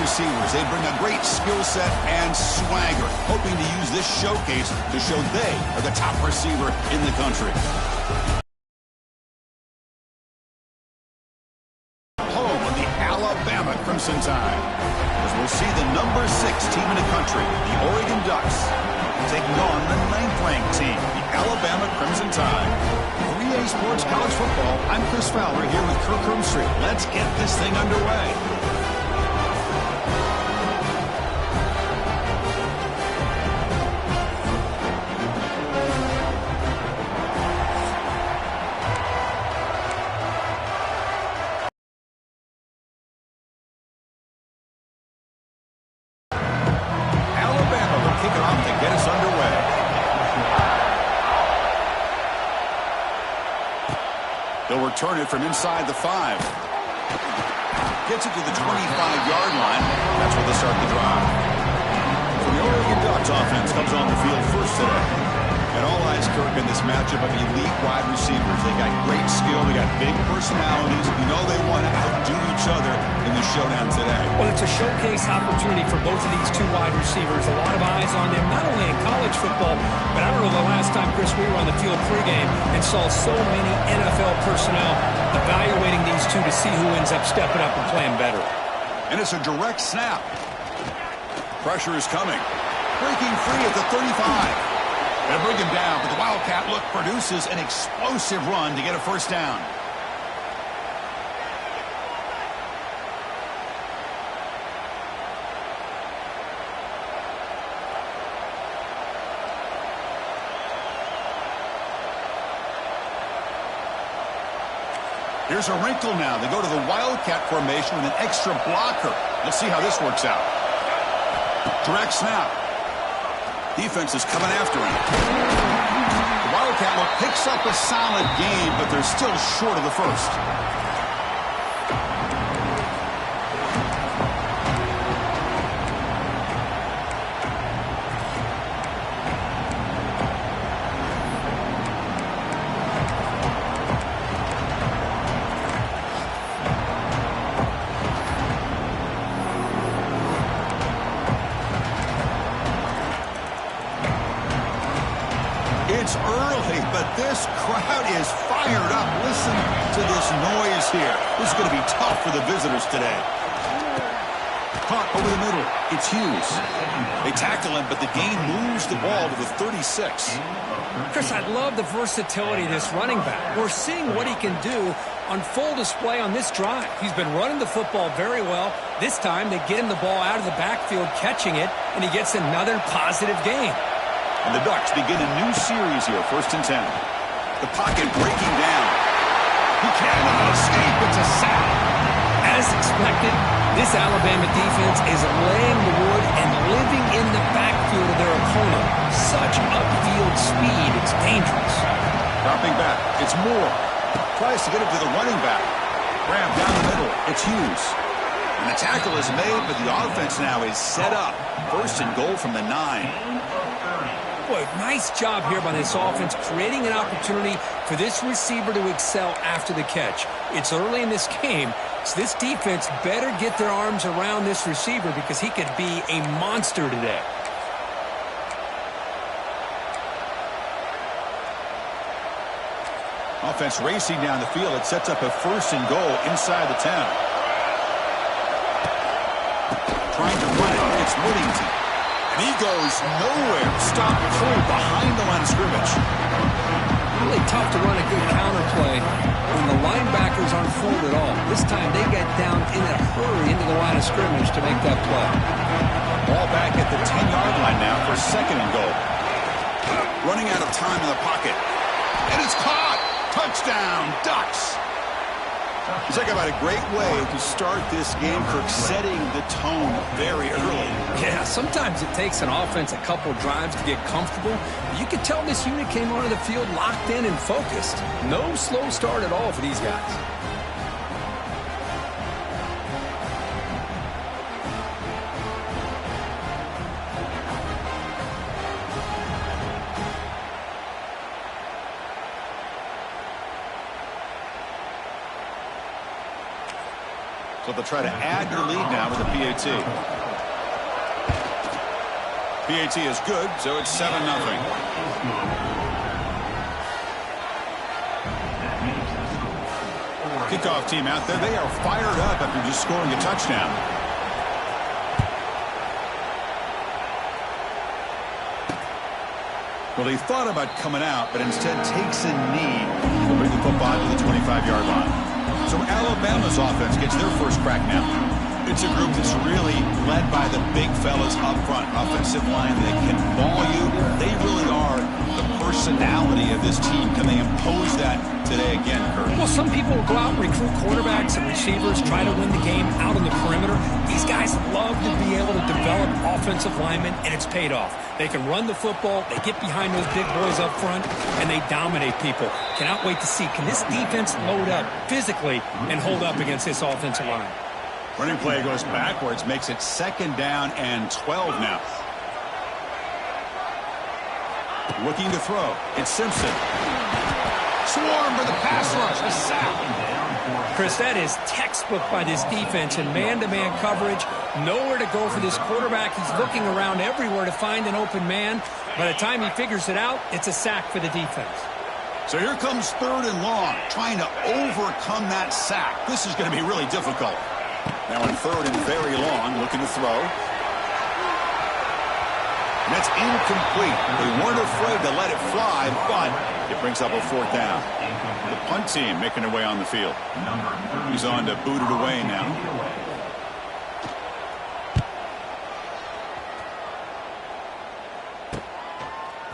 receivers. They bring a great skill set and swagger, hoping to use this showcase to show they are the top receiver in the country. Home of the Alabama Crimson Tide, as we'll see the number 6 team in the country, the Oregon Ducks, taking on the 9th-ranked team, the Alabama Crimson Tide. 3A Sports College Football, I'm Chris Fowler here with Kirk Herbstreit. Let's get this thing underway. Alabama will kick it off to get us underway. They'll return it from inside the 5. Gets it to the 25-yard line. That's where they start the drive. So the Oregon Ducks offense comes on the field first today. And all eyes, Kirk, in this matchup of elite wide receivers. They got great skill. They got big personalities. You know they want to outdo each other in the showdown today. Well, it's a showcase opportunity for both of these two wide receivers. A lot of eyes on them, not only in college football, but I don't know the last time, Chris, we were on the field pregame and saw so many NFL personnel evaluating these two to see who ends up stepping up and playing better. And it's a direct snap. Pressure is coming. Breaking free at the 35. They'll bring him down, but the Wildcat look produces an explosive run to get a first down. Here's a wrinkle now. They go to the Wildcat formation with an extra blocker. Let's see how this works out. Direct snap. Defense is coming after him. The Wildcat look picks up a solid gain, but they're still short of the first. It's early, but this crowd is fired up. Listen to this noise here. This is going to be tough for the visitors today. Caught over the middle. It's Hughes. They tackle him, but the gain moves the ball to the 36. Chris, I love the versatility of this running back. We're seeing what he can do on full display on this drive. He's been running the football very well. This time, they get him the ball out of the backfield, catching it, and he gets another positive gain. And the Ducks begin a new series here, 1st and 10. The pocket breaking down. He cannot escape. It's a sack. As expected, this Alabama defense is laying the wood and living in the backfield of their opponent. Such upfield speed, it's dangerous. Dropping back, it's Moore. Tries to get it to the running back. Grab down the middle, it's Hughes. And the tackle is made, but the offense now is set up. 1st and goal from the 9. Boy, nice job here by this offense, creating an opportunity for this receiver to excel after the catch. It's early in this game, so this defense better get their arms around this receiver because he could be a monster today. Offense racing down the field. It sets up a 1st and goal inside the 10. Trying to run it. It's Whittington. And he goes nowhere. Stop cold behind the line of scrimmage. Really tough to run a good counter play when the linebackers aren't fooled at all. This time they get down in a hurry into the line of scrimmage to make that play. Ball back at the 10-yard line now for 2nd and goal. Running out of time in the pocket. And it's caught. Touchdown, Ducks. Talk about a great way to start this game, Kirk, setting the tone very early. Yeah, sometimes it takes an offense a couple drives to get comfortable. You can tell this unit came onto the field locked in and focused. No slow start at all for these guys. So they'll try to add their lead now with a PAT. PAT is good, so it's 7-0. Kickoff team out there. They are fired up after just scoring a touchdown. Well, he thought about coming out, but instead takes a knee to bring the football to the 25-yard line. So Alabama's offense gets their first crack now. It's a group that's really led by the big fellas up front. Offensive line that can ball you. They really are the personality of this team. Can they impose that today again, Kurt? Well, some people will go out and recruit quarterbacks and receivers, try to win the game out on the perimeter. These guys love to be able to develop offensive linemen, and it's paid off. They can run the football, they get behind those big boys up front, and they dominate people. Cannot wait to see, can this defense load up physically and hold up against this offensive line? Running play goes backwards, makes it 2nd down and 12 now. Looking to throw. It's Simpson. Swarm for the pass rush. A sack. Chris, that is textbook by this defense in man-to-man coverage. Nowhere to go for this quarterback. He's looking around everywhere to find an open man. By the time he figures it out, it's a sack for the defense. So here comes 3rd and long, trying to overcome that sack. This is going to be really difficult. Now in 3rd and very long, looking to throw. And that's incomplete. They weren't afraid to let it fly, but it brings up a 4th down. The punt team making their way on the field. He's on to boot it away now.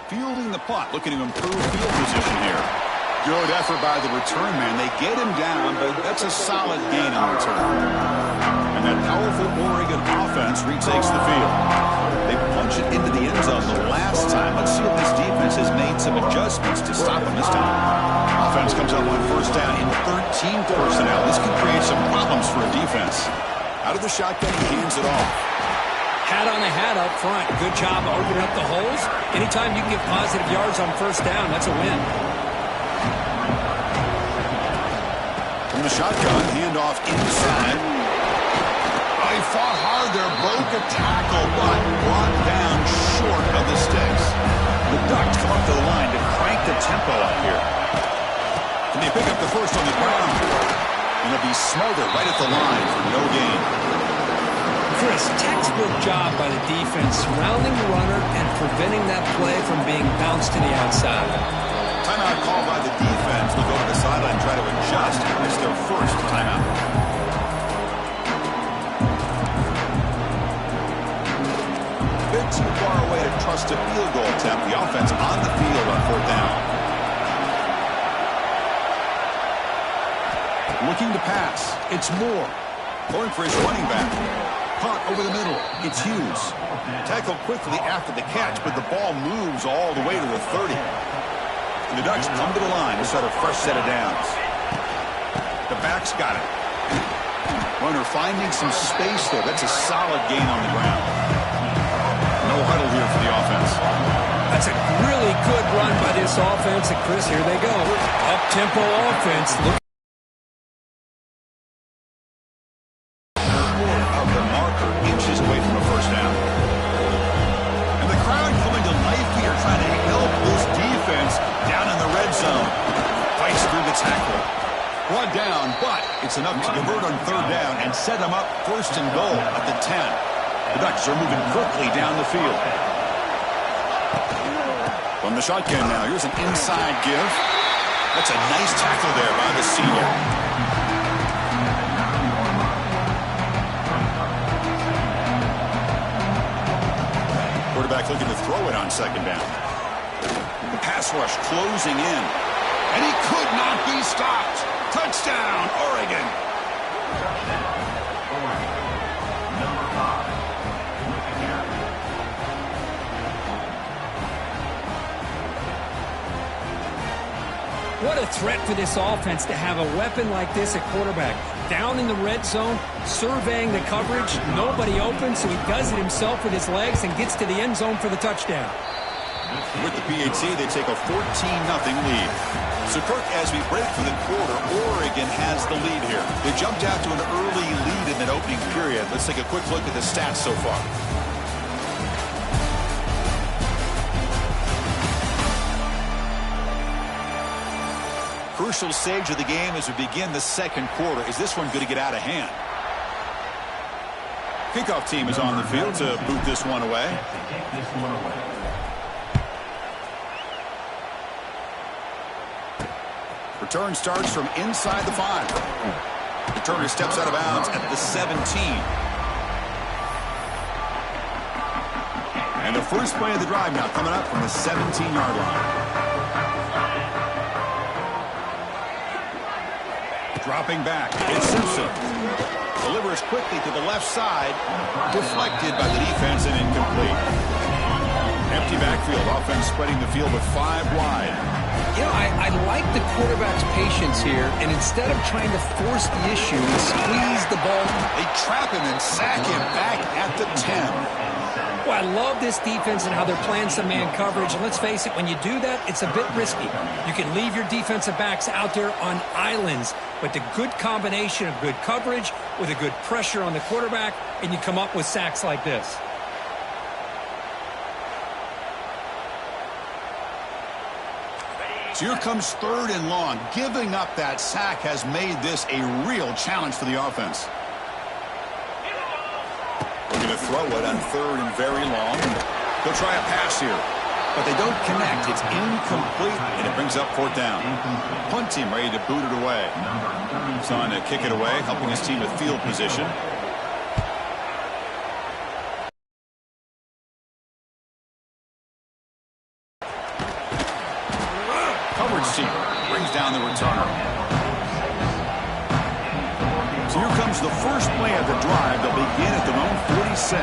Fielding the punt, looking to improve field position here. Good effort by the return man. They get him down, but that's a solid gain on return. And that powerful Oregon offense retakes the field. They punch it into the end zone the last time. Let's see if this defense has made some adjustments to stop them this time. Offense comes up on 1st down in 13 personnel. This can create some problems for a defense. Out of the shotgun, he hands it off. Hat on the hat up front. Good job opening up the holes. Anytime you can get positive yards on 1st down, that's a win. From the shotgun, handoff inside. He fought hard there, broke a tackle, but brought down short of the sticks. The Ducks come up to the line to crank the tempo up here. And they pick up the first on the ground. And it'll be smothered right at the line for no gain. Chris, textbook job by the defense, surrounding the runner and preventing that play from being bounced to the outside. Timeout called by the defense. They'll go to the sideline and try to adjust. It's their first timeout. Too far away to trust a field goal attempt. The offense on the field on 4th down. Looking to pass. It's Moore. Going for his running back. Caught over the middle. It's Hughes. Tackled quickly after the catch, but the ball moves all the way to the 30. And the Ducks come to the line to start a fresh set of downs. The back's got it. Runner finding some space there. That's a solid gain on the ground. No huddle here for the offense. That's a really good run by this offense. And Chris, here they go. Up-tempo offense. Look of the marker inches away from a 1st down. And the crowd coming to life here, trying to help this defense down in the red zone. Fights through the tackle. Brought down, but it's enough to convert on 3rd down and set them up 1st and goal at the 10. The Ducks are moving quickly down the field. From the shotgun now, here's an inside give. That's a nice tackle there by the senior. Quarterback looking to throw it on 2nd down. The pass rush closing in. And he could not be stopped. Touchdown, Oregon. What a threat for this offense to have a weapon like this at quarterback. Down in the red zone, surveying the coverage, nobody open, so he does it himself with his legs and gets to the end zone for the touchdown. With the PAT, they take a 14-0 lead. So, Kirk, as we break for the quarter, Oregon has the lead here. They jumped out to an early lead in that opening period. Let's take a quick look at the stats so far. Crucial stage of the game as we begin the second quarter. Is this one going to get out of hand? Kickoff team is on the field to boot this one away. Return starts from inside the 5. Returner steps out of bounds at the 17. And the first play of the drive now coming up from the 17-yard line. Dropping back, it's Simpson. Delivers quickly to the left side. Deflected by the defense and incomplete. Empty backfield. Offense spreading the field with 5 wide. You know, I like the quarterback's patience here, and instead of trying to force the issue and squeeze the ball, they trap him and sack him back at the 10. Well, I love this defense and how they're playing some man coverage. And let's face it, when you do that, it's a bit risky. You can leave your defensive backs out there on islands, but the good combination of good coverage with a good pressure on the quarterback, and you come up with sacks like this. So here comes 3rd and long. Giving up that sack has made this a real challenge for the offense. We're going to throw it on 3rd and very long. They'll try a pass here, but they don't connect. It's incomplete, and it brings up 4th down. Punt team ready to boot it away. He's on to kick it away, helping his team with field position. Coverage team brings down the returner. So here comes the first play of the drive. They'll begin at their own 46.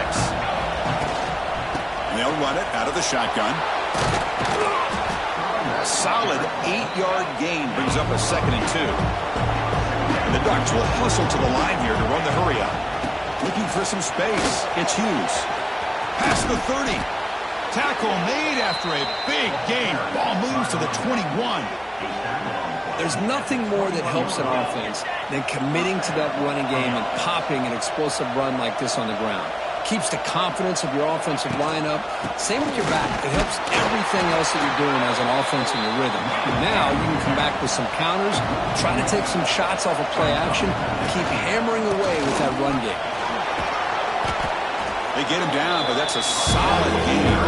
And they'll run it out of the shotgun. A solid 8-yard gain brings up a 2nd and 2. And the Ducks will hustle to the line here to run the hurry up. Looking for some space. It's Hughes. Past the 30. Tackle made after a big gain. Ball moves to the 21. There's nothing more that helps an offense than committing to that running game and popping an explosive run like this on the ground. Keeps the confidence of your offensive lineup. Same with your back. It helps everything else that you're doing as an offense in your rhythm. And now you can come back with some counters, try to take some shots off of play action, and keep hammering away with that run game. They get him down, but that's a solid gain.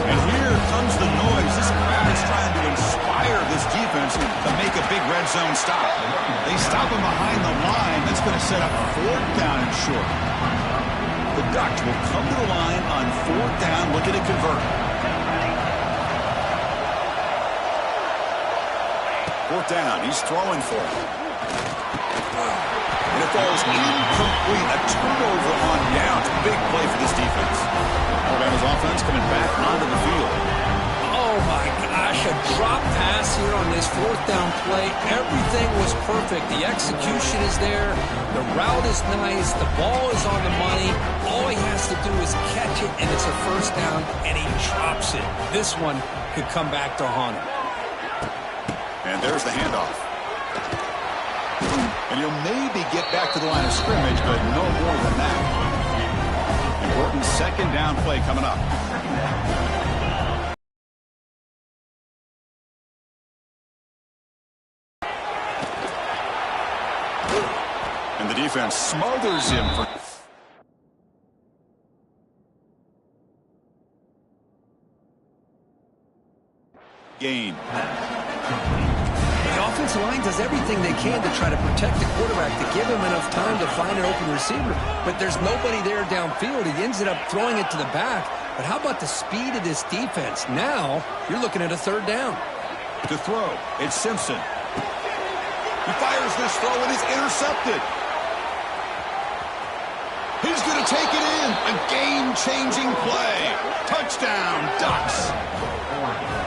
And here comes the noise. This crowd is trying to inspire this defense to make a big red zone stop. They stop him behind the line. That's going to set up 4th down and short. The Ducks will come to the line on 4th down, looking to convert. 4th down. He's throwing for it. And it falls incomplete. A turnover on downs. Big play for this defense. Alabama's offense coming back onto the field. Oh, my gosh. A drop pass here on this 4th down play. Everything was perfect. The execution is there. The route is nice. The ball is on the money. All he has to do is catch it, and it's a 1st down, and he drops it. This one could come back to haunt him. And there's the handoff. And he'll maybe get back to the line of scrimmage, but no more than that. Important 2nd down play coming up. And the defense smothers him for gain. The offensive line does everything they can to try to protect the quarterback, to give him enough time to find an open receiver. But there's nobody there downfield. He ends up throwing it to the back. But how about the speed of this defense? Now you're looking at a 3rd down. To throw, it's Simpson. He fires this throw and is intercepted. He's going to take it in. A game-changing play. Touchdown, Ducks.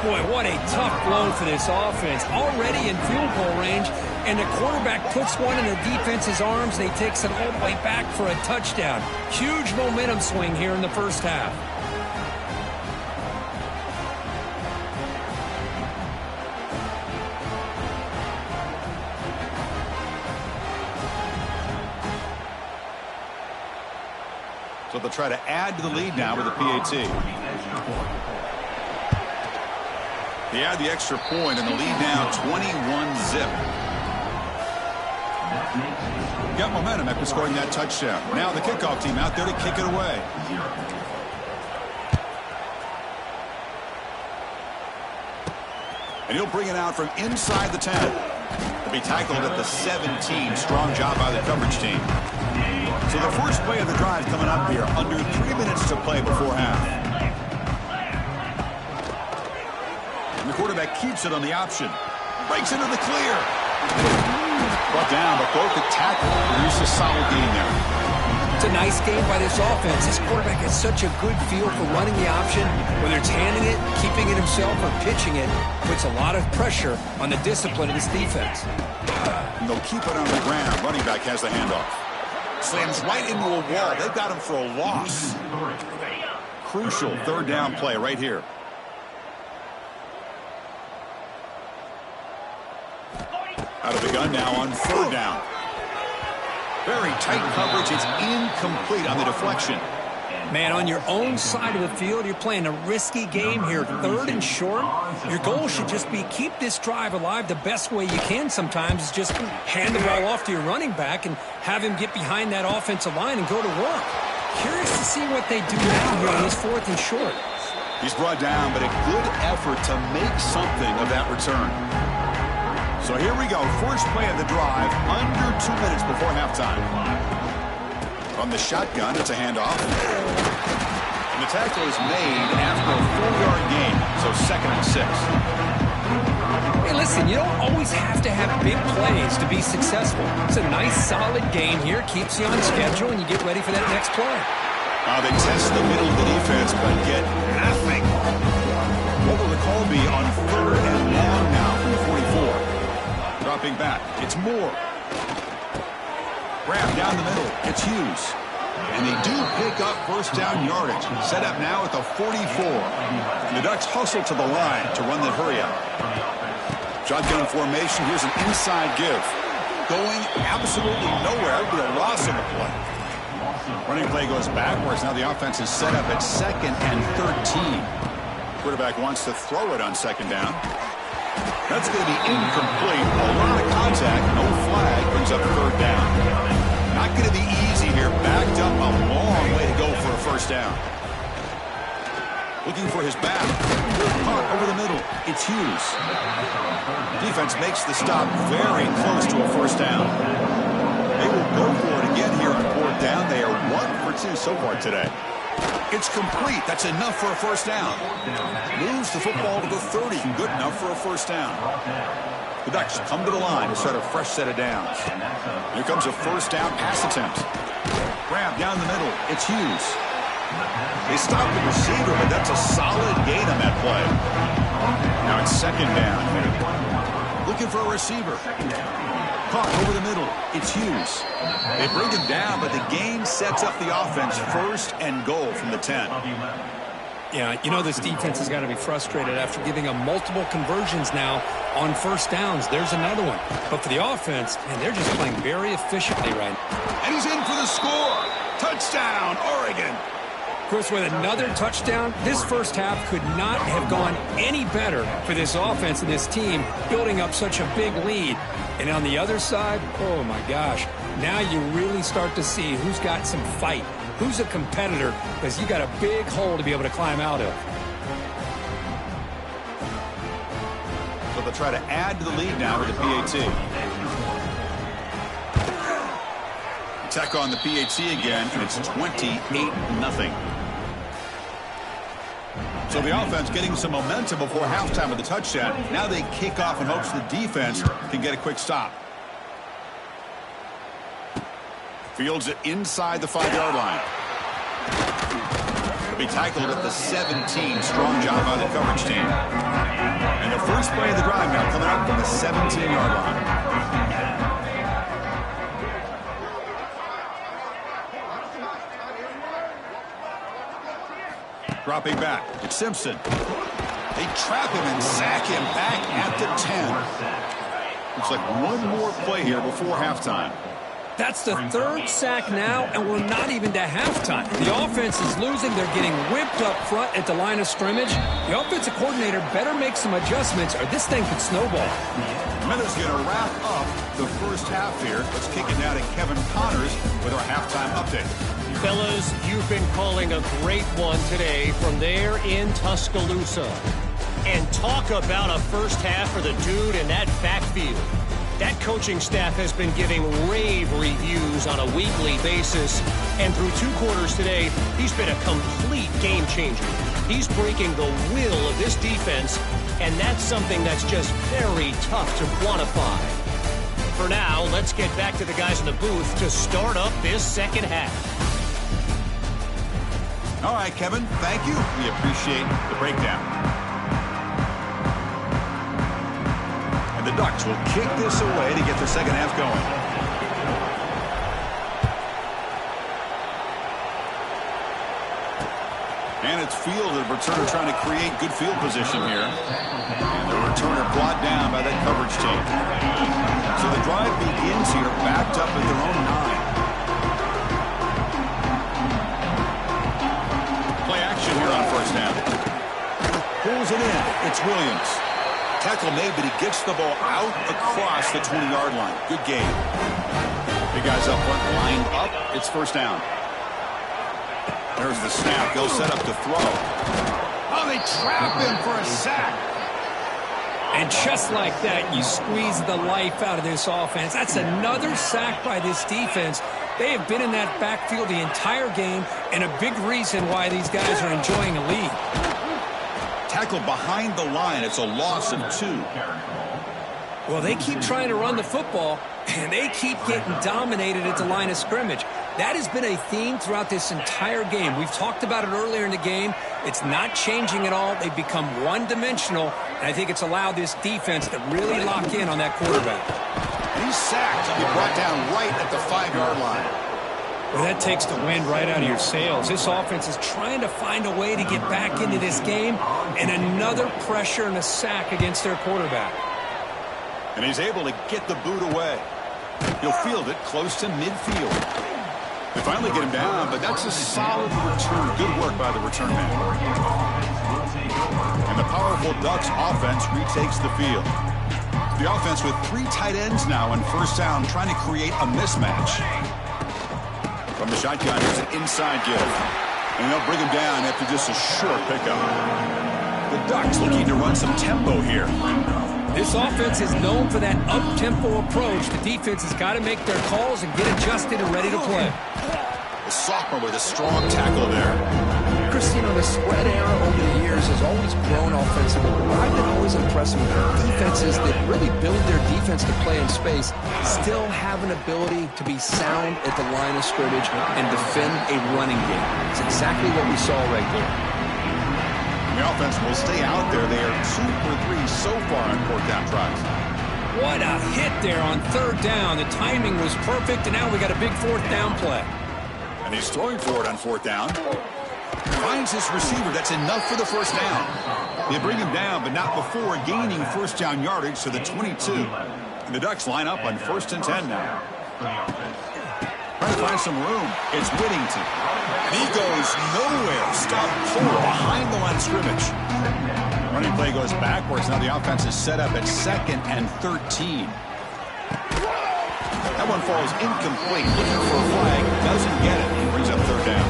Boy, what a tough blow for this offense. Already in field goal range, and the quarterback puts one in the defense's arms, and he takes it all the way back for a touchdown. Huge momentum swing here in the 1st half. So they'll try to add to the lead now with a PAT. They add the extra point, and the lead now 21-zip. Got momentum after scoring that touchdown. Now the kickoff team out there to kick it away. And he'll bring it out from inside the 10. To be tackled at the 17. Strong job by the coverage team. So the first play of the drive coming up here. Under 3 minutes to play before half. And the quarterback keeps it on the option. Breaks into the clear. Brought down, but both the tackle produce a solid gain there. It's a nice game by this offense. This quarterback has such a good feel for running the option. Whether it's handing it, keeping it himself, or pitching it, puts a lot of pressure on the discipline of this defense. And they'll keep it on the ground. Running back has the handoff. Slams right into a wall. They've got him for a loss. Crucial third down play right here. Out of the gun now on third down. Very tight coverage. It's incomplete on the deflection. Man, on your own side of the field, you're playing a risky game here. Third and short. Your goal should just be keep this drive alive the best way you can sometimes is just hand the ball off to your running back and have him get behind that offensive line and go to work. Curious to see what they do now here on this fourth and short. He's brought down, but a good effort to make something of that return. So here we go. First play of the drive, under 2 minutes before halftime. From the shotgun, it's a handoff. And the tackle is made after a 4-yard gain, so 2nd and 6. Hey, listen, you don't always have to have big plays to be successful. It's a nice, solid game here. Keeps you on schedule, and you get ready for that next play. They test the middle of the defense, but get nothing. What will the call be on third and long now from the 44? Dropping back. It's Moore. Grab down the middle. It's Hughes. And they do pick up first down yardage. Set up now at the 44. And the Ducks hustle to the line to run the hurry up. Shotgun formation. Here's an inside give. Going absolutely nowhere. That would be a loss on the play. Running play goes backwards. Now the offense is set up at 2nd and 13. Quarterback wants to throw it on 2nd down. That's going to be incomplete. A lot of contact. No flag. Brings up third down. Not going to be easy here. Backed up a long way to go for a first down. Looking for his back. Caught over the middle. It's Hughes. Defense makes the stop very close to a first down. They will go for it again here on 4th down. They are 1 for 2 so far today. It's complete. That's enough for a first down. Moves the football to the 30. Good enough for a first down. The Ducks come to the line to start a fresh set of downs. Here comes a first down pass attempt. Grab down the middle. It's Hughes. They stop the receiver, but that's a solid gain on that play. Now it's 2nd down. Looking for a receiver. Caught over the middle. It's Hughes. They bring him down, but the gain sets up the offense 1st and goal from the 10. Yeah, you know this defense has got to be frustrated after giving them multiple conversions now on first downs. There's another one. But for the offense, man, they're just playing very efficiently right now. And he's in for the score. Touchdown, Oregon. Chris, with another touchdown, this first half could not have gone any better for this offense and this team, building up such a big lead. And on the other side, oh my gosh, now you really start to see who's got some fight, who's a competitor, because you got a big hole to be able to climb out of. So they'll try to add to the lead now with the PAT. Attack on the PAT again, and it's 28-0. So the offense getting some momentum before halftime with the touchdown. Now they kick off in hopes the defense can get a quick stop. Fields it inside the 5-yard line. He'll be tackled at the 17. Strong job by the coverage team. And the first play of the drive now coming up from the 17-yard line. Dropping back. It's Simpson. They trap him and sack him back at the 10. Looks like one more play here before halftime. That's the third sack now, and we're not even to halftime. The offense is losing. They're getting whipped up front at the line of scrimmage. The offensive coordinator better make some adjustments, or this thing could snowball. Minutes going to wrap up the first half here. Let's kick it down to Kevin Connors with our halftime update. Fellas, you've been calling a great one today from there in Tuscaloosa. And talk about a first half for the dude in that backfield. That coaching staff has been giving rave reviews on a weekly basis. And through 2 quarters today, he's been a complete game changer. He's breaking the will of this defense, and that's something that's just very tough to quantify. For now, let's get back to the guys in the booth to start up this second half. All right, Kevin, thank you. We appreciate the breakdown. And the Ducks will kick this away to get the second half going. And it's fielded. Returner trying to create good field position here. And the returner brought down by that coverage team. So the drive begins here backed up at their own 9. Play action here on first down. Pulls it in. It's Williams. Tackle made, but he gets the ball out across the 20-yard line. Good game. Big guys up front, lined up. It's first down. There's the snap. They'll set up to throw. Oh, they trap him for a sack. And just like that, you squeeze the life out of this offense. That's another sack by this defense. They have been in that backfield the entire game, and a big reason why these guys are enjoying a lead. Tackle behind the line. It's a loss of 2. Well, they keep trying to run the football, and they keep getting dominated at the line of scrimmage. That has been a theme throughout this entire game. We've talked about it earlier in the game. It's not changing at all. They've become one-dimensional, and I think it's allowed this defense to really lock in on that quarterback. And he's sacked. He brought down right at the 5-yard line. Well, that takes the wind right out of your sails. This offense is trying to find a way to get back into this game, and another pressure and a sack against their quarterback. And he's able to get the boot away. He'll field it close to midfield. They finally get him down, but that's a solid return. Good work by the return man. And the powerful Ducks offense retakes the field. The offense with 3 tight ends now on first down, trying to create a mismatch. From the shotgun, here's an inside give. And they'll bring him down after just a short pickup. The Ducks looking to run some tempo here. This offense is known for that up-tempo approach. The defense has got to make their calls and get adjusted and ready to play. The sophomore with a strong tackle there. Chris, you know, the spread era over the years has always grown offensively. But I've been always impressed with defenses that really build their defense to play in space, still have an ability to be sound at the line of scrimmage and defend a running game. It's exactly what we saw right there. The offense will stay out there. They are 2 for 3 so far on 4th down tries. What a hit there on 3rd down. The timing was perfect, and now we got a big 4th down play. And he's throwing for it on 4th down. Finds his receiver. That's enough for the first down. They bring him down, but not before gaining first down yardage to the 22. And the Ducks line up on 1st and 10 now. Trying to find some room. It's Whittington. And he goes nowhere. Stop 4 behind the line of scrimmage. Running play goes backwards. Now the offense is set up at 2nd and 13. That one falls incomplete. Looking for a flag. Doesn't get it. Brings up 3rd down.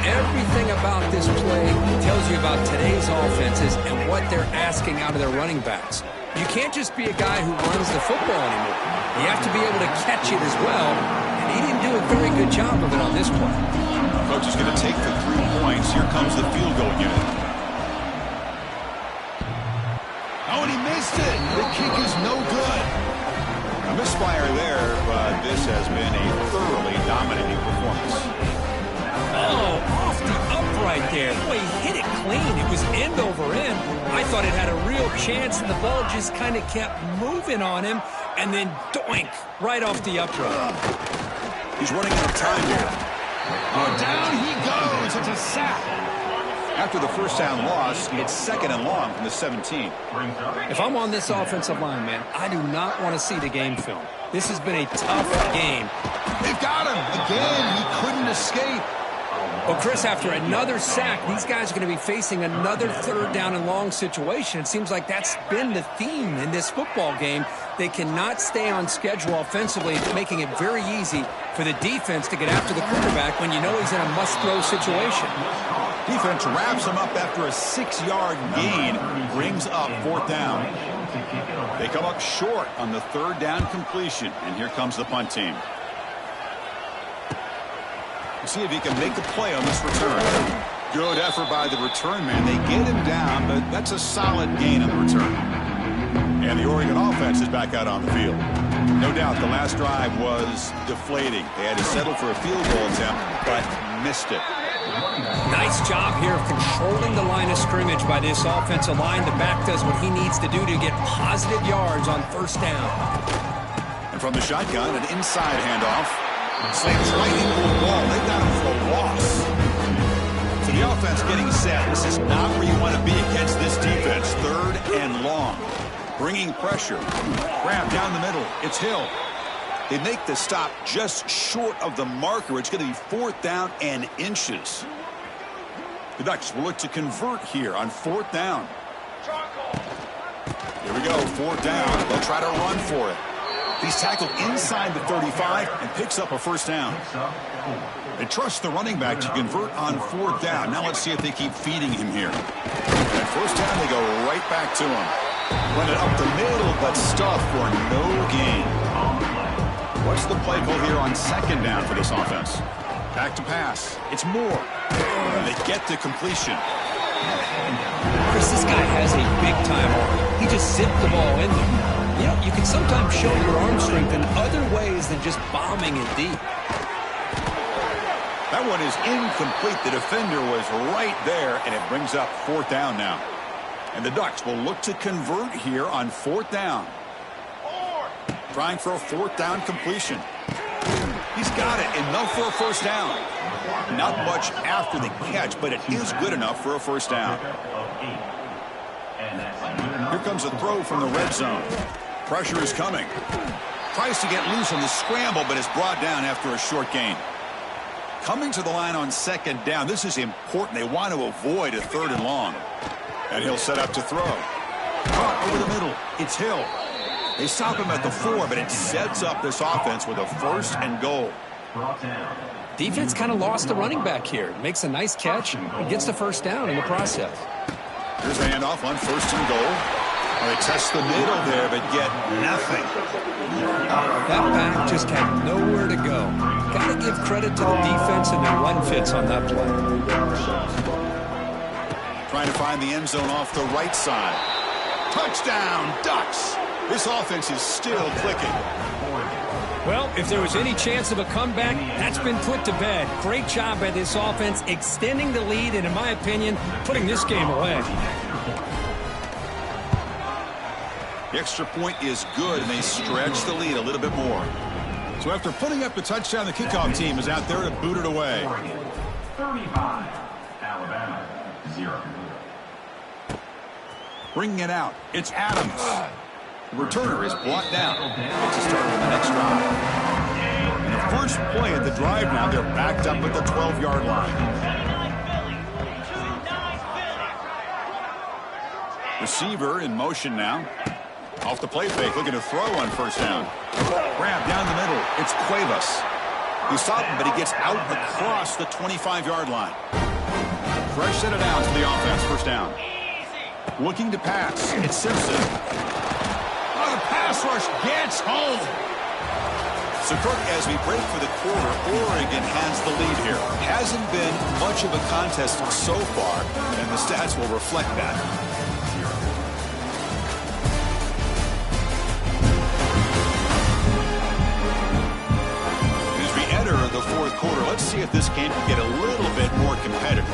Everything about this play tells you about today's offenses and what they're asking out of their running backs. You can't just be a guy who runs the football anymore. You have to be able to catch it as well, and he didn't do a very good job of it on this play. Coach is going to take the 3 points. Here comes the field goal unit. Oh, and he missed it. The kick is no good. A misfire there, but this has been a thoroughly dominating performance. Oh, off the upright there. Boy, he hit it clean. It was end over end. I thought it had a real chance, and the ball just kind of kept moving on him, and then doink, right off the upright. He's running out of time here. Oh, down he goes. It's a sack. After the first down loss, it's 2nd and long from the 17. If I'm on this offensive line, man, I do not want to see the game film. This has been a tough game. They've got him. Again, he couldn't escape. Well, Chris, after another sack, these guys are going to be facing another 3rd down and long situation. It seems like that's been the theme in this football game. They cannot stay on schedule offensively, making it very easy for the defense to get after the quarterback when you know he's in a must-throw situation. Defense wraps him up after a 6-yard gain, brings up 4th down. They come up short on the 3rd down completion, and here comes the punt team. See if he can make a play on this return. Good effort by the return man. They get him down, but that's a solid gain on the return. And the Oregon offense is back out on the field. No doubt the last drive was deflating. They had to settle for a field goal attempt, but missed it. Nice job here of controlling the line of scrimmage by this offensive line. The back does what he needs to do to get positive yards on 1st down. And from the shotgun, an inside handoff. Slams right into the wall. They got him for a loss. So the offense getting set. This is not where you want to be against this defense. 3rd and long. Bringing pressure. Grab down the middle. It's Hill. They make the stop just short of the marker. It's going to be 4th down and inches. The Ducks will look to convert here on 4th down. Here we go. 4th down. They'll try to run for it. He's tackled inside the 35 and picks up a 1st down. They trust the running back to convert on 4th down. Now let's see if they keep feeding him here. At 1st down, they go right back to him. Run it up the middle, but stuff for no gain. What's the play call here on 2nd down for this offense? Back to pass. It's Moore. They get the completion. Chris, this guy has a big-time arm. He just zipped the ball in there. You know, you can sometimes show your arm strength in other ways than just bombing it deep. That one is incomplete. The defender was right there, and it brings up 4th down now. And the Ducks will look to convert here on 4th down. Trying for a 4th down completion. He's got it. Enough for a 1st down. Not much after the catch, but it is good enough for a 1st down. Here comes a throw from the red zone. Pressure is coming. Tries to get loose on the scramble, but is brought down after a short gain. Coming to the line on 2nd down. This is important. They want to avoid a 3rd and long. And he'll set up to throw. Caught over the middle. It's Hill. They stop him at the 4, but it sets up this offense with a 1st and goal. Defense kind of lost the running back here. Makes a nice catch and gets the 1st down in the process. Here's a handoff on 1st and goal. They test the middle there, but get nothing. That back just had nowhere to go. Got to give credit to the defense and their run fits on that play. Trying to find the end zone off the right side. Touchdown, Ducks. This offense is still clicking. Well, if there was any chance of a comeback, that's been put to bed. Great job by this offense, extending the lead, and in my opinion, putting this game away. The extra point is good, and they stretch the lead a little bit more. So after putting up the touchdown, the kickoff team is out there to boot it away. 35, Alabama, 0. Bringing it out, it's Adams. The returner is brought down. It's a start of the next drive. And the first play of the drive now, they're backed up at the 12-yard line. Receiver in motion now. Off the play fake, looking to throw on 1st down. Grab down the middle. It's Cuevas. He stopped him, but he gets out across the 25-yard line. Fresh set of downs for the offense. 1st down. Looking to pass. It's Simpson. Oh, the pass rush gets home. So, Kirk, as we break for the quarter, Oregon has the lead here. Hasn't been much of a contest so far, and the stats will reflect that. The 4th quarter. Let's see if this game can get a little bit more competitive.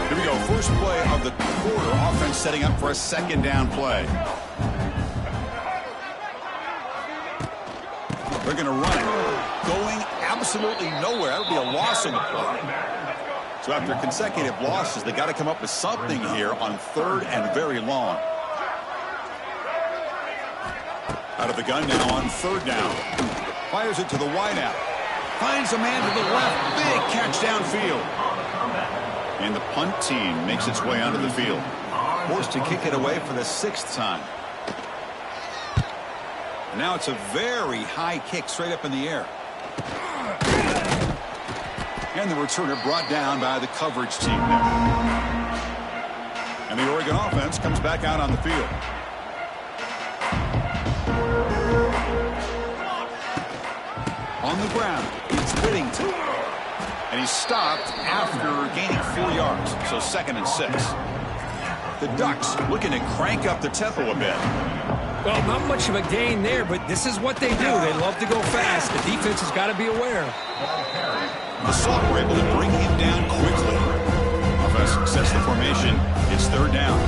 Here we go. First play of the quarter. Offense setting up for a 2nd down play. They're going to run it. Going absolutely nowhere. That would be a loss on the play. So after consecutive losses, they got to come up with something here on 3rd and very long. Out of the gun now on 3rd down. Fires it to the wideout. Finds a man to the left. Big catch downfield. And the punt team makes its way onto the field. Forced to kick it away for the 6th time. And now it's a very high kick straight up in the air. And the returner brought down by the coverage team there. And the Oregon offense comes back out on the field. On the ground, it's Whittington. And he's stopped after gaining 4 yards. So 2nd and 6. The Ducks looking to crank up the tempo a bit. Well, not much of a gain there, but this is what they do. They love to go fast. The defense has got to be aware. The Sox were able to bring him down quickly. Offense sets the formation. It's 3rd down.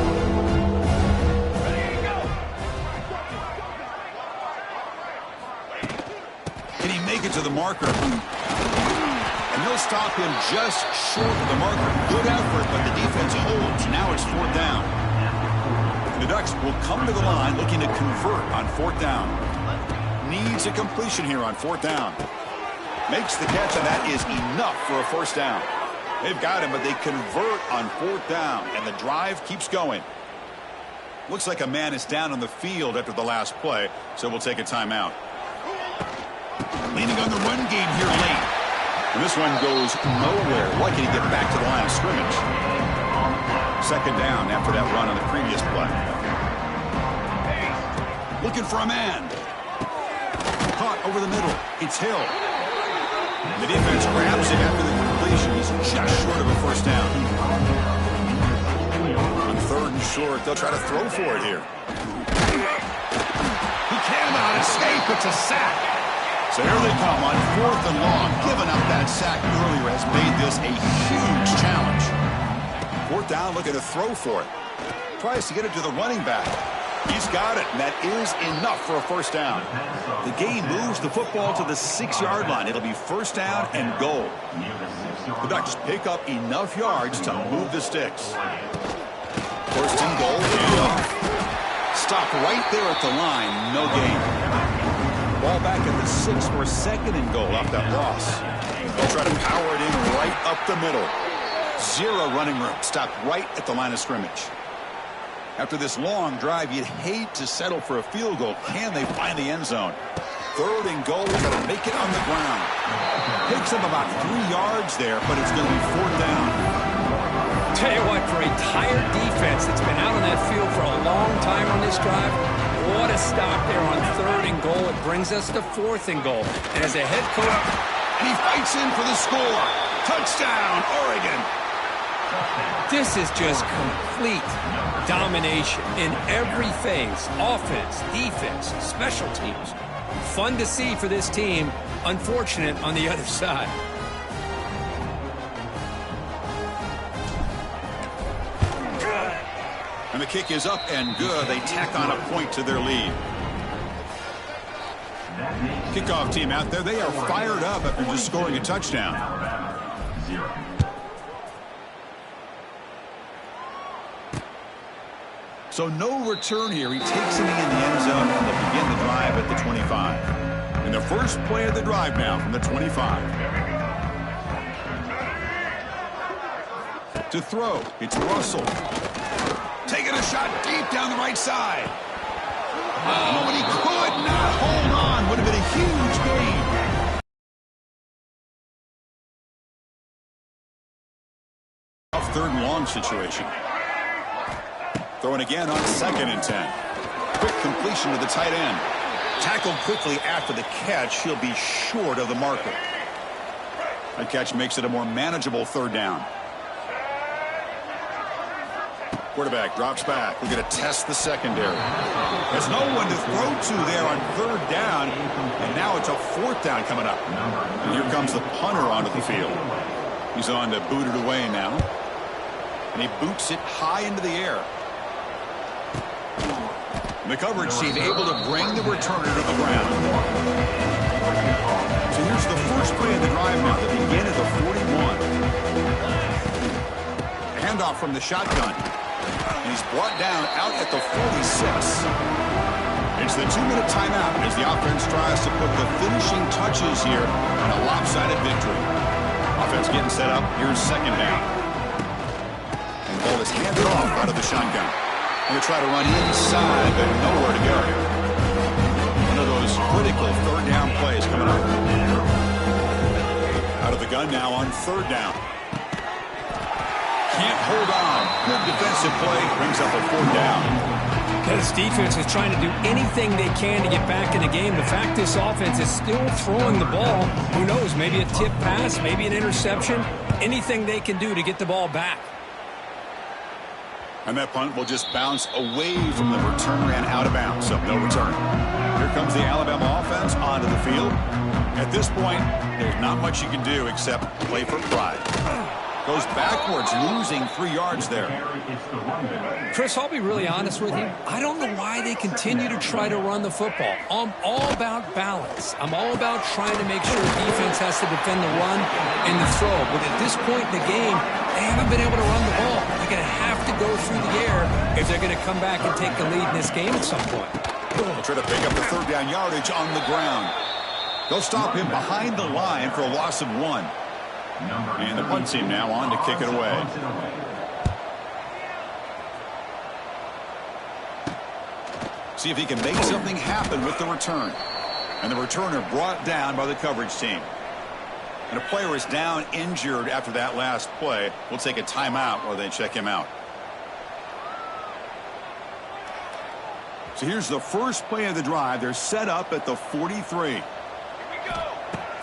Can he make it to the marker? And they'll stop him just short of the marker. Good effort, but the defense holds. Now it's 4th down. The Ducks will come to the line looking to convert on 4th down. Needs a completion here on 4th down. Makes the catch, and that is enough for a 1st down. They've got him, but they convert on 4th down, and the drive keeps going. Looks like a man is down on the field after the last play, so we'll take a timeout. Leaning on the run game here late. And this one goes nowhere. Lucky to get back to the line of scrimmage. 2nd down after that run on the previous play. Looking for a man. Caught over the middle. It's Hill. The defense grabs it after the completion. He's just short of a 1st down. On 3rd and short, they'll try to throw for it here. He cannot escape. It's a sack. So here they come on 4th and long. Giving up that sack earlier has made this a huge challenge. 4th down, looking to throw for it. Tries to get it to the running back. He's got it, and that is enough for a 1st down. The game moves the football to the 6-yard line. It'll be 1st down and goal. The Ducks pick up enough yards to move the sticks. 1st and goal. Stop right there at the line. No gain. Ball back at the 6 for a 2nd and goal off that loss. They'll try to power it in right up the middle. 0 running room. Stopped right at the line of scrimmage. After this long drive, you'd hate to settle for a field goal. Can they find the end zone? 3rd and goal. They're going to make it on the ground. Picks up about 3 yards there, but it's going to be 4th down. Tell you what, for a tired defense that's been out on that field for a long time on this drive, what a stop there on 3rd and goal. It brings us to 4th and goal. And as a head coach, and he fights in for the score. Touchdown, Oregon. This is just complete domination in every phase. Offense, defense, special teams. Fun to see for this team. Unfortunate on the other side. And the kick is up and good. They tack on a point to their lead. Kickoff team out there. They are fired up after just scoring a touchdown. So no return here. He takes it in the end zone, and they'll begin the drive at the 25. And the first play of the drive now from the 25. To throw, it's Russell. Taking a shot deep down the right side. Oh, but he could not hold on. Would have been a huge gain. Off 3rd and long situation. Throwing again on 2nd and 10. Quick completion to the tight end. Tackled quickly after the catch. He'll be short of the marker. That catch makes it a more manageable 3rd down. Quarterback drops back. We're going to test the secondary. There's no one to throw to there on 3rd down. And now it's a 4th down coming up. And here comes the punter onto the field. He's on to boot it away now. And he boots it high into the air. And the coverage team able to bring the returner to the ground. So here's the first play of the drive now. They begin at the 41. Handoff from the shotgun. And he's brought down out at the 46. It's the 2-minute timeout as the offense tries to put the finishing touches here in a lopsided victory. Offense getting set up. Here's second down. And the ball is handed off out of the shotgun. Going to try to run inside, but nowhere to go. One of those critical third down plays coming up. Out of the gun now on third down. Can't hold on. Good defensive play. Brings up a fourth down. This defense is trying to do anything they can to get back in the game. The fact this offense is still throwing the ball, who knows, maybe a tip pass, maybe an interception, anything they can do to get the ball back. And that punt will just bounce away from the returner and out of bounds, so no return. Here comes the Alabama offense onto the field. At this point, there's not much you can do except play for pride. Goes backwards, losing 3 yards there. Chris, I'll be really honest with you. I don't know why they continue to try to run the football. I'm all about balance. I'm all about trying to make sure the defense has to defend the run and the throw. But at this point in the game, they haven't been able to run the ball. They're going to have to go through the air if they're going to come back and take the lead in this game at some point. They'll try to pick up the third down yardage on the ground. They'll stop him behind the line for a loss of 1. And the punt team now on to kick it away. See if he can make something happen with the return. And the returner brought down by the coverage team. And a player is down injured after that last play. We'll take a timeout while they check him out. So here's the first play of the drive. They're set up at the 43.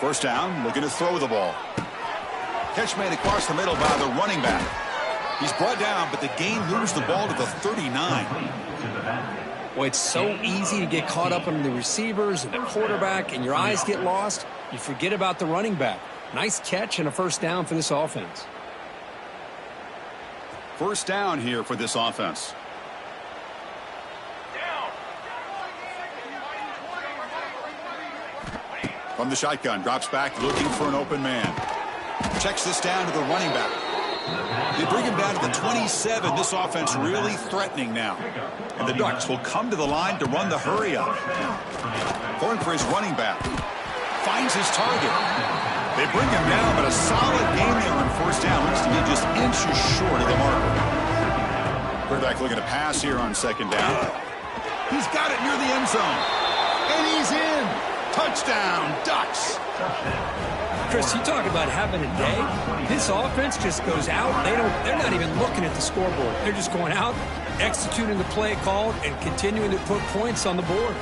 First down, looking to throw the ball. Catch made across the middle by the running back. He's brought down, but the gain moves the ball to the 39. Well, it's so easy to get caught up on the receivers and the quarterback, and your eyes get lost. You forget about the running back. Nice catch and a first down for this offense. First down here for this offense. From the shotgun, drops back, looking for an open man. Checks this down to the running back. They bring him down to the 27. This offense really threatening now. And the Ducks will come to the line to run the hurry up. Going for his running back. Finds his target. They bring him down, but a solid game there on first down. Looks to be just inches short of the marker. Quarterback looking to pass here on second down. He's got it near the end zone. And he's in. Touchdown, Ducks. Chris, you talk about having a day. This offense just goes out. They're not even looking at the scoreboard. They're just going out, executing the play called, and continuing to put points on the board.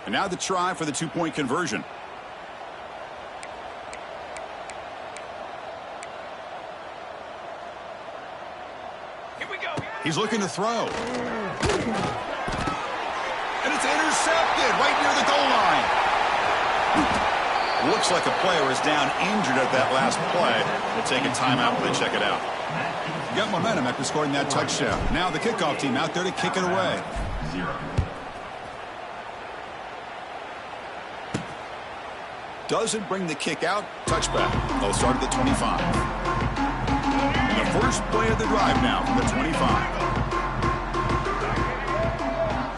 And now the try for the two-point conversion. He's looking to throw. And it's intercepted right near the goal line. Looks like a player is down injured at that last play. We'll take a timeout while they check it out. Got momentum after scoring that touchdown. Now the kickoff team out there to kick it away. 0. Doesn't bring the kick out. Touchback. They'll start at the 25. And the first play of the drive now from the 25.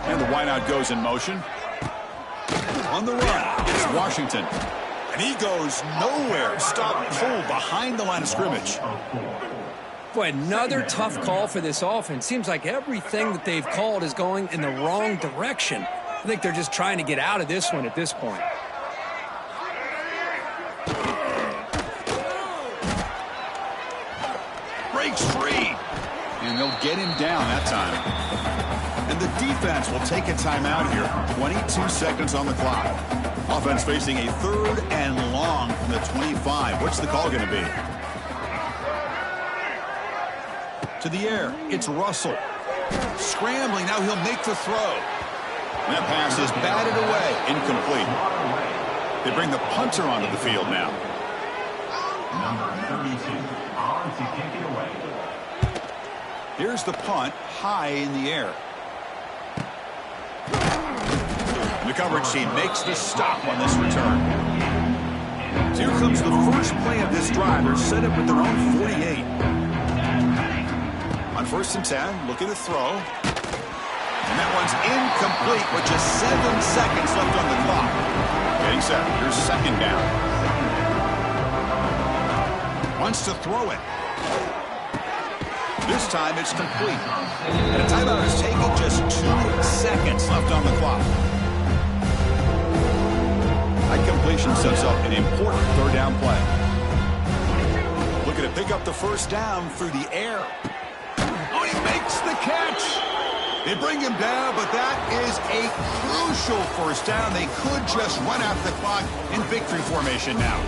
And the wideout goes in motion. On the run, it's Washington. And he goes nowhere. Stop pulled behind the line of scrimmage. Boy, another tough call for this offense. Seems like everything that they've called is going in the wrong direction. I think they're just trying to get out of this one at this point. Breaks free. And they'll get him down that time. And the defense will take a timeout here. 22 seconds on the clock. Offense facing a 3rd and long from the 25. What's the call going to be? To the air. It's Russell. Scrambling. Now he'll make the throw. And that pass is batted away. Incomplete. They bring the punter onto the field now. Number 32 on to kick it away. Here's the punt, high in the air. The coverage team makes the stop on this return. So here comes the first play of this drive. They're set up with their own 48. On 1st and 10, looking to throw. And that one's incomplete with just 7 seconds left on the clock. Getting set. Here's 2nd down. Wants to throw it. This time it's complete. And a timeout is taken, just 2 seconds left on the clock. That completion sets up an important 3rd down play. Looking to pick up the 1st down through the air. Oh, he makes the catch. They bring him down, but that is a crucial 1st down. They could just run out the clock in victory formation now.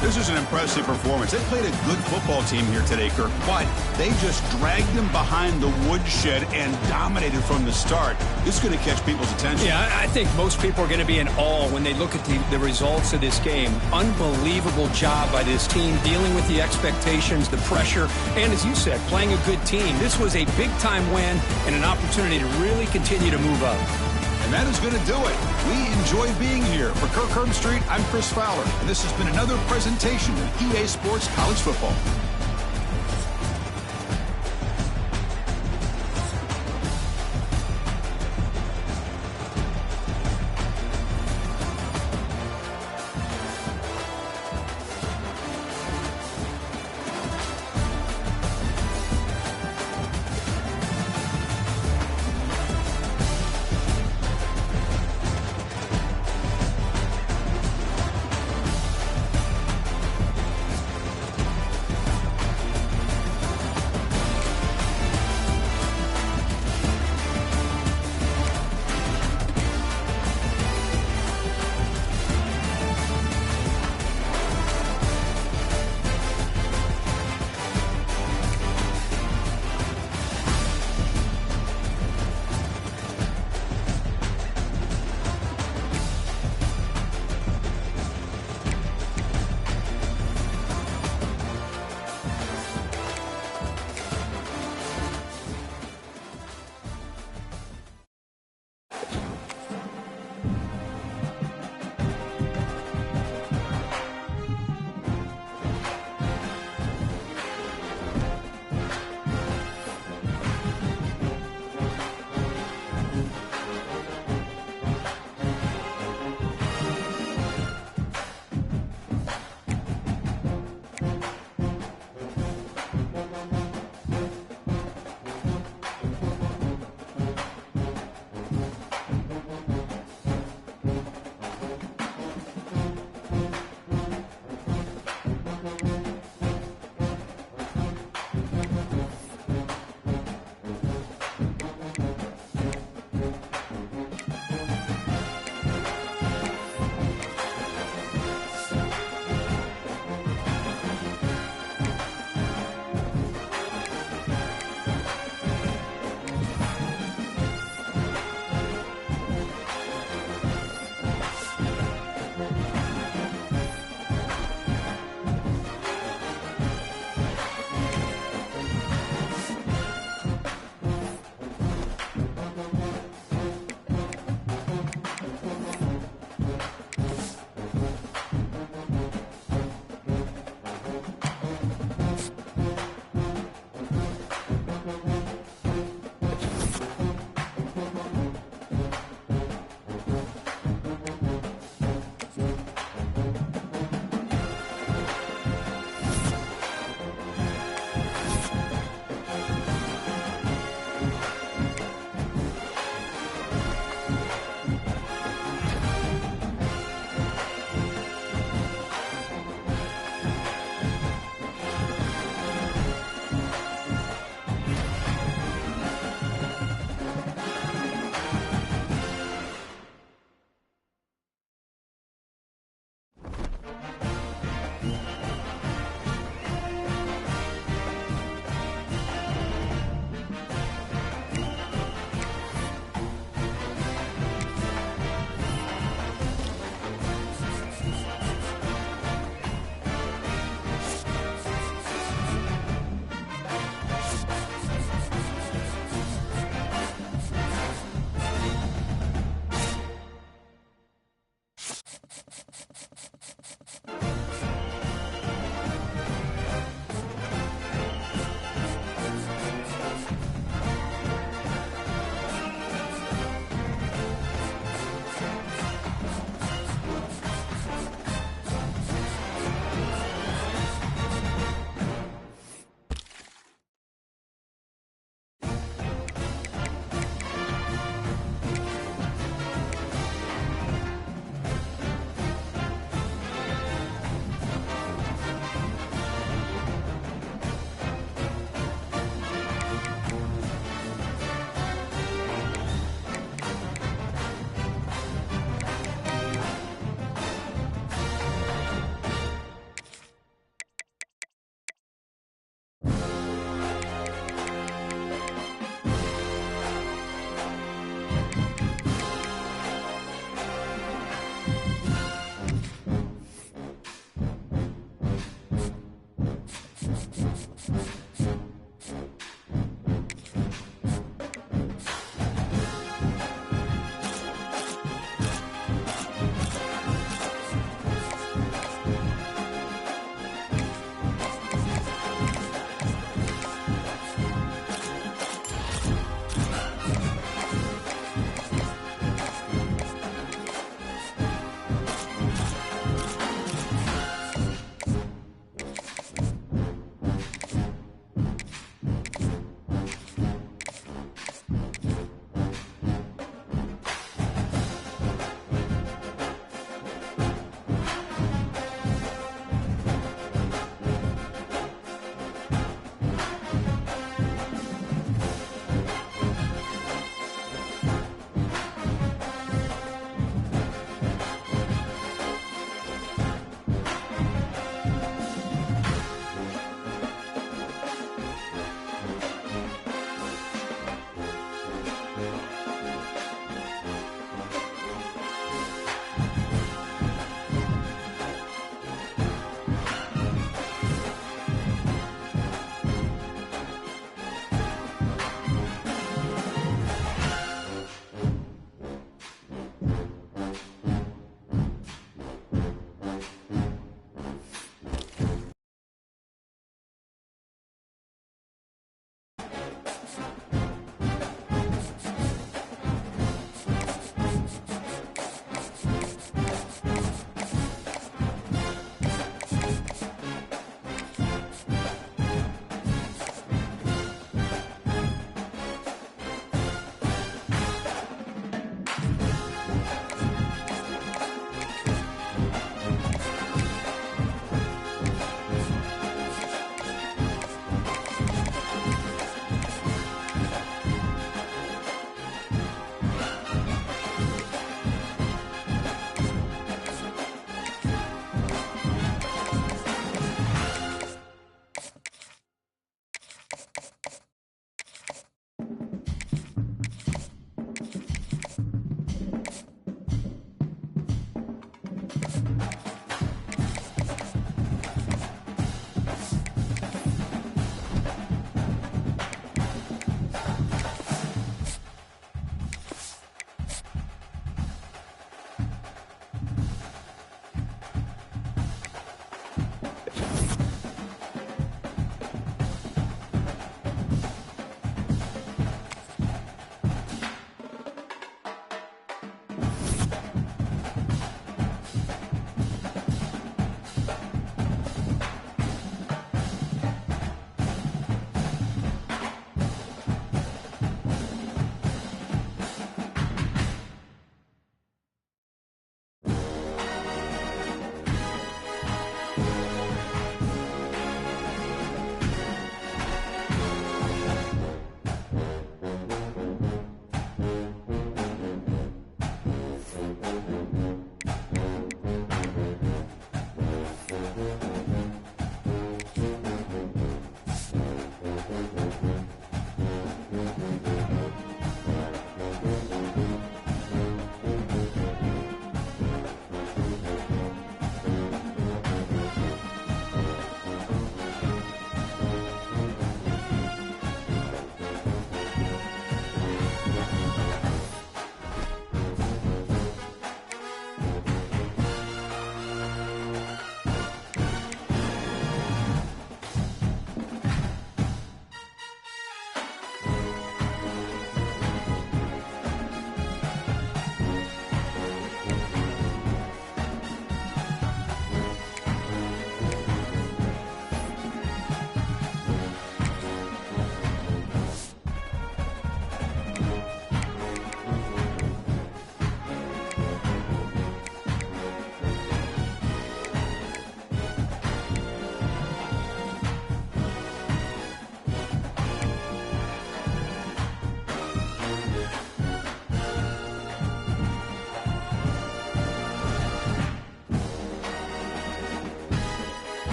This is an impressive performance. They played a good football team here today, Kirk, but they just dragged them behind the woodshed and dominated from the start. This is going to catch people's attention. Yeah, I think most people are going to be in awe when they look at the results of this game. Unbelievable job by this team, dealing with the expectations, the pressure, and as you said, playing a good team. This was a big-time win and an opportunity to really continue to move up. And that is going to do it. We enjoy being here. For Kirk Herbstreit, I'm Chris Fowler, and this has been another presentation of EA Sports College Football.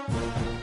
Bye.